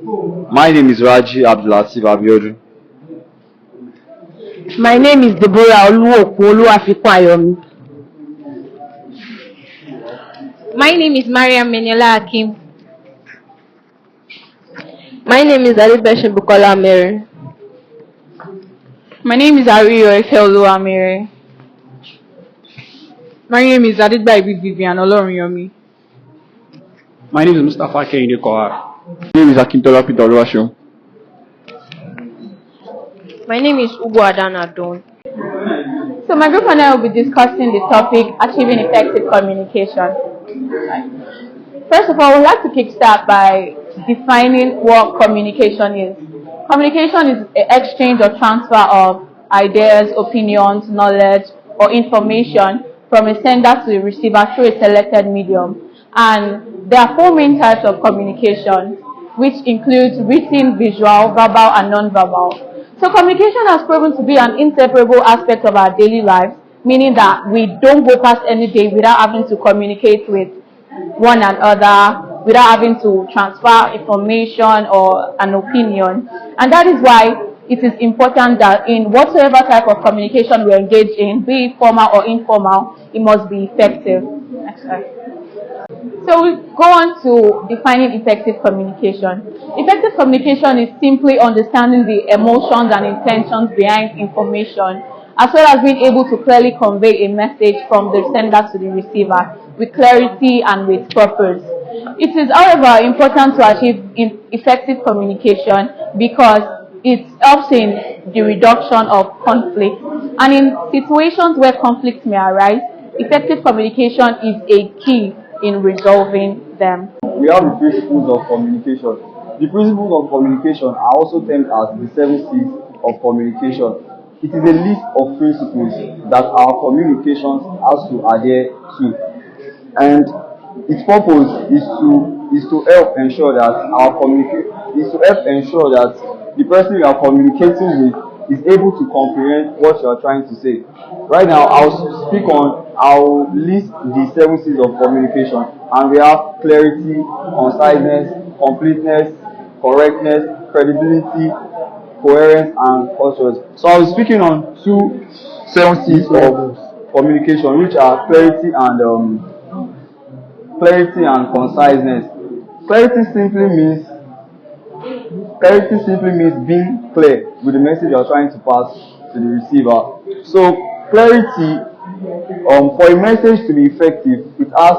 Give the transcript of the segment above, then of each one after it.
My name is Raji Abdullateef Abiodun. My name is Deborah Oluokun Oluwafikunayomi. My name is Marham Akeem. My name is Adebesin Bukola. My name is Ariyo Ifeoluwa. My name is Adegbayibi Vivian Olorunyomi. My name is Mustapha Kehinde Quhar. My name is Akintola Peter. My name is Ugwu Adana. So my group and I will be discussing the topic achieving effective communication. First of all, we'd like to kickstart by defining what communication is. Communication is an exchange or transfer of ideas, opinions, knowledge, or information from a sender to a receiver through a selected medium. And there are four main types of communication, which includes written, visual, verbal, and non-verbal. So communication has proven to be an inseparable aspect of our daily lives, meaning that we don't go past any day without having to communicate with one another, without having to transfer information or an opinion. And that is why it is important that in whatsoever type of communication we engage in, be it formal or informal, it must be effective. Next slide. So we go on to defining effective communication. Effective communication is simply understanding the emotions and intentions behind information, as well as being able to clearly convey a message from the sender to the receiver with clarity and with purpose. It is, however, important to achieve effective communication because it helps in the reduction of conflict. And in situations where conflicts may arise, effective communication is a key in resolving them. We have the principles of communication. The principles of communication are also termed as the 7 C's of communication. It is a list of principles that our communications has to adhere to, and its purpose is to help ensure that the person you are communicating with is able to comprehend what you are trying to say. Right now, I'll list the 7 C's of communication, and we have clarity, conciseness, completeness, correctness, credibility, coherence, and purpose. So I'll be speaking on 7 C's of communication, which are clarity and conciseness. Clarity simply means being clear with the message you are trying to pass to the receiver. So clarity, for a message to be effective, it has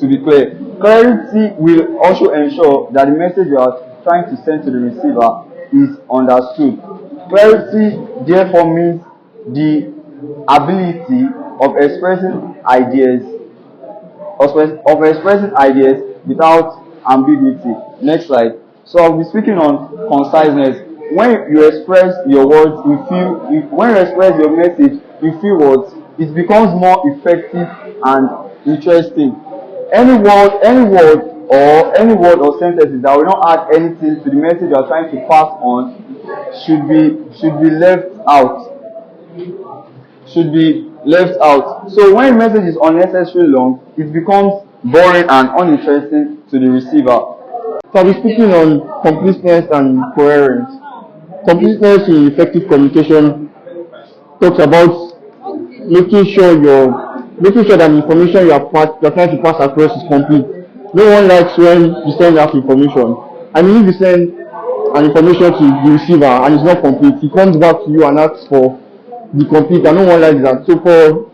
to be clear. Clarity will also ensure that the message you are trying to send to the receiver is understood. Clarity therefore means the ability of expressing ideas without ambiguity. Next slide. So I'll be speaking on conciseness. When you express your words, when you express your message in few words, it becomes more effective and interesting. Any word or sentences that will not add anything to the message you are trying to pass on should be left out. So when a message is unnecessarily long, it becomes boring and uninteresting to the receiver. So I'll be speaking on completeness and coherence. Completeness in effective communication talks about making sure that the information you're trying to pass across is complete. No one likes when you send out information. I mean, if you send an information to the receiver and it's not complete, he comes back to you and asks for the complete, and no one likes that. So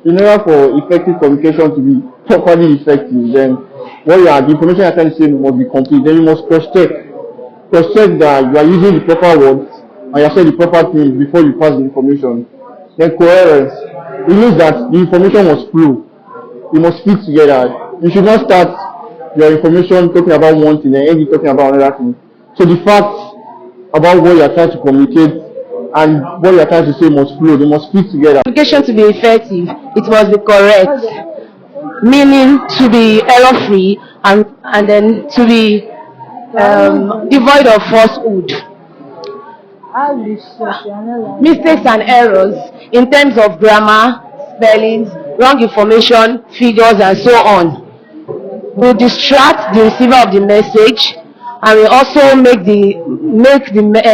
in order for effective communication to be properly effective, then the information you're trying to say must be complete. Then you must cross-check that you are using the proper words and you are saying the proper things before you pass the information. Then coherence, it means that the information must flow. It must fit together. You should not start your information talking about one thing and end it talking about another thing. So the facts about what you are trying to communicate and what you are trying to say must flow. They must fit together. Communication to be effective, it must be correct, meaning to be error-free and then to be devoid of falsehood. Mistakes and errors in terms of grammar, spellings, wrong information, figures, and so on will distract the receiver of the message and will also make the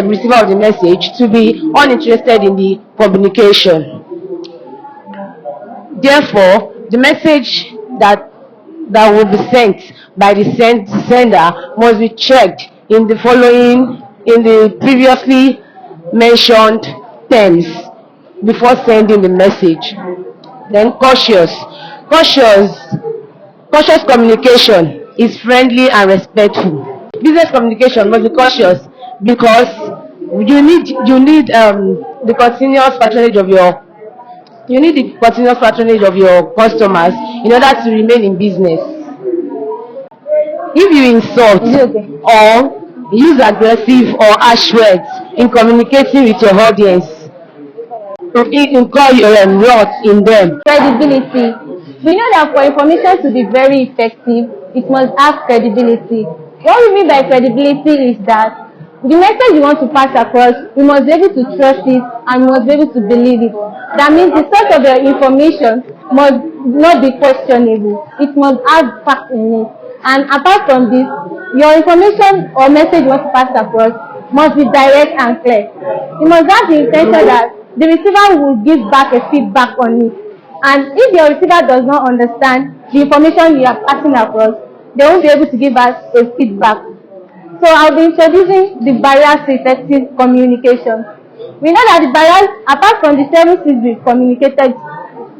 receiver of the message to be uninterested in the communication. Therefore, the message that will be sent by the sender must be checked in the previously mentioned terms before sending the message. Then cautious communication is friendly and respectful. Business communication must be cautious because you need the continuous patronage of your customers in order to remain in business. If you insult or use aggressive or harsh words in communicating with your audience, incur your wrath in them. Credibility. We know that for information to be very effective, it must have credibility. What we mean by credibility is that the message you want to pass across, we must be able to trust it and we must be able to believe it. That means the source of your information must not be questionable. It must have facts in it. And apart from this, your information or message you want to pass across must be direct and clear. You must have the intention that the receiver will give back a feedback on it. And if your receiver does not understand the information you are passing across, they won't be able to give us a feedback. So I'll be introducing the barriers to effective communication. We know that the barriers, apart from the 7 C's we communicated,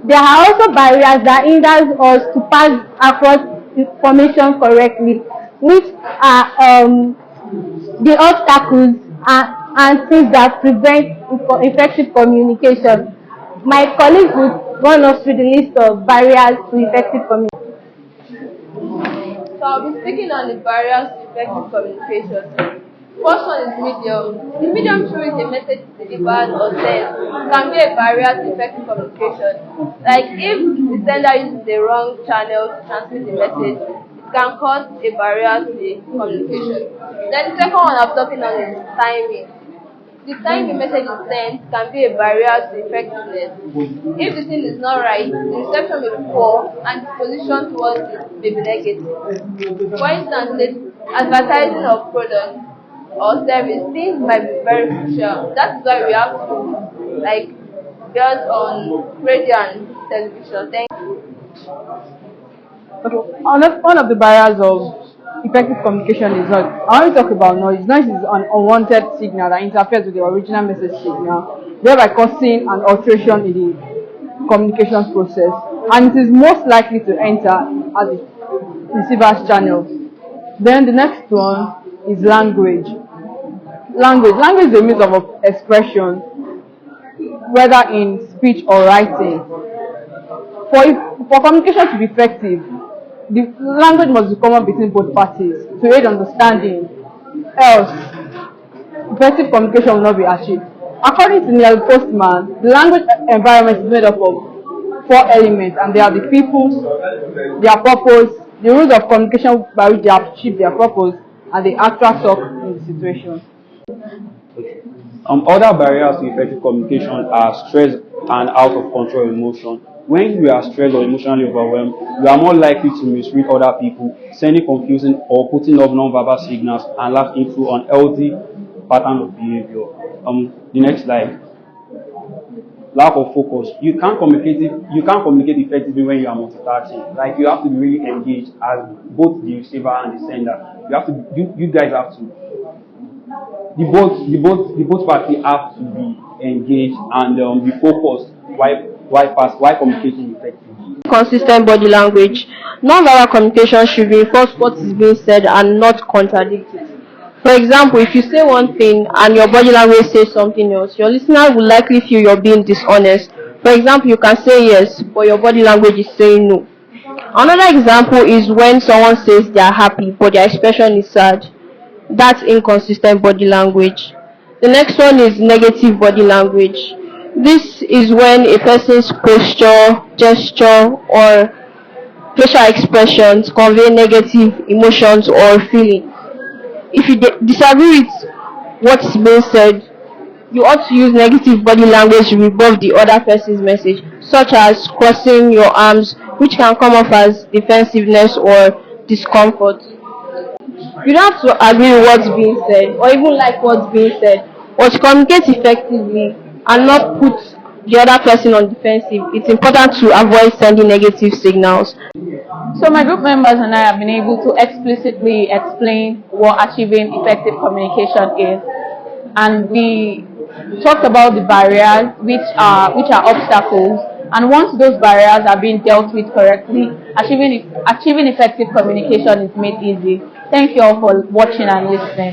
there are also barriers that hinder us to pass across information correctly, which are the obstacles and things that prevent effective communication. My colleagues will run us through the list of barriers to effective communication. So I'll be speaking on the barriers to effective communication. First one is medium. The medium through which a message is delivered or sent can be a barrier to effective communication. Like if the sender uses the wrong channel to transmit the message, it can cause a barrier to the communication. Then the second one I'm talking on is timing. The time the message is sent can be a barrier to effectiveness. If the thing is not right, the reception may be poor and the position towards it may be negative. For instance, advertising of product or service, things might be very crucial. That's why we have to build on radio and television. Thank you. Okay. One of the barriers of effective communication is noise. I want to talk about noise. Noise is an unwanted signal that interferes with the original message signal, thereby causing an alteration in the communication process, and it is most likely to enter as the receiver's channel. Then the next one is language. Language is a means of expression, whether in speech or writing. For communication to be effective, the language must be common between both parties to aid understanding, else effective communication will not be achieved. According to Neil Postman, the language environment is made up of 4 elements, and they are the people, their purpose, the rules of communication by which they achieve their purpose, and the actual talk in the situation. Other barriers to effective communication are stress and out of control emotion. When you are stressed or emotionally overwhelmed, you are more likely to misread other people, sending confusing or putting up non-verbal signals, and lack into unhealthy pattern of behavior. The next slide. Lack of focus. You can't communicate effectively when you are multitasking. Like, you have to be really engaged as both the receiver and the sender. You guys have to. The both parties have to be engaged and be focused while communicating effectively. Consistent body language. Non-verbal communication should reinforce what is being said and not contradict it. For example, if you say one thing and your body language says something else, your listener will likely feel you're being dishonest. For example, you can say yes, but your body language is saying no. Another example is when someone says they are happy, but their expression is sad. That's inconsistent body language. The next one is negative body language. This is when a person's posture, gesture, or facial expressions convey negative emotions or feelings. If you disagree with what is being said, you ought to use negative body language to rebuff the other person's message, such as crossing your arms, which can come off as defensiveness or discomfort. You don't have to agree with what's being said or even like what's being said, but to communicate effectively and not put the other person on defensive. It's important to avoid sending negative signals. So my group members and I have been able to explicitly explain what achieving effective communication is, and we talked about the barriers which are obstacles, and once those barriers are being dealt with correctly, achieving effective communication is made easy. Thank you all for watching and listening.